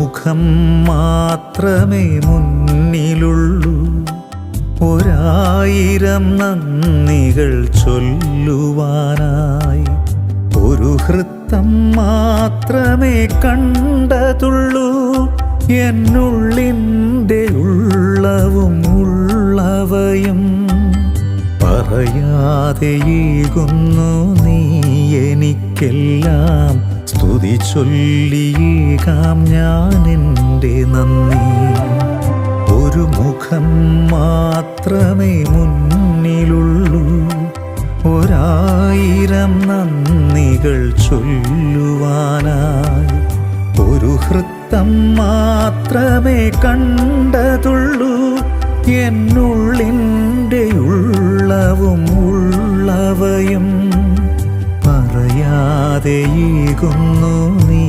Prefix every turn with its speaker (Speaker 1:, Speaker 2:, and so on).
Speaker 1: മുഖം മാത്രമേ മുന്നിലുള്ളൂ, 1000 നന്ദികൾ ചൊല്ലുവാനായി. ഒരു ഹൃത്തം മാത്രമേ കണ്ടതുള്ളൂ, എന്നുള്ളിൻ്റെ ഉള്ളവും ഉള്ളവയും. പറയാതെയേകുന്നു നീ എനിക്കെല്ലാം, സ്തുതി ചൊല്ലിയേകാം ഞാൻ എൻ്റെ നന്ദി. ഒരു മുഖം മാത്രമേ മുന്നിലുള്ളൂ, 1000 നന്ദികൾ ചൊല്ലുവാനായി. ഒരു ഹൃത്തം മാത്രമേ കണ്ടതുള്ളൂ, എന്നുള്ളിൻ്റെ ഉള്ളവും ഉള്ളവയും. പറയാതെയേകുന്നു നീ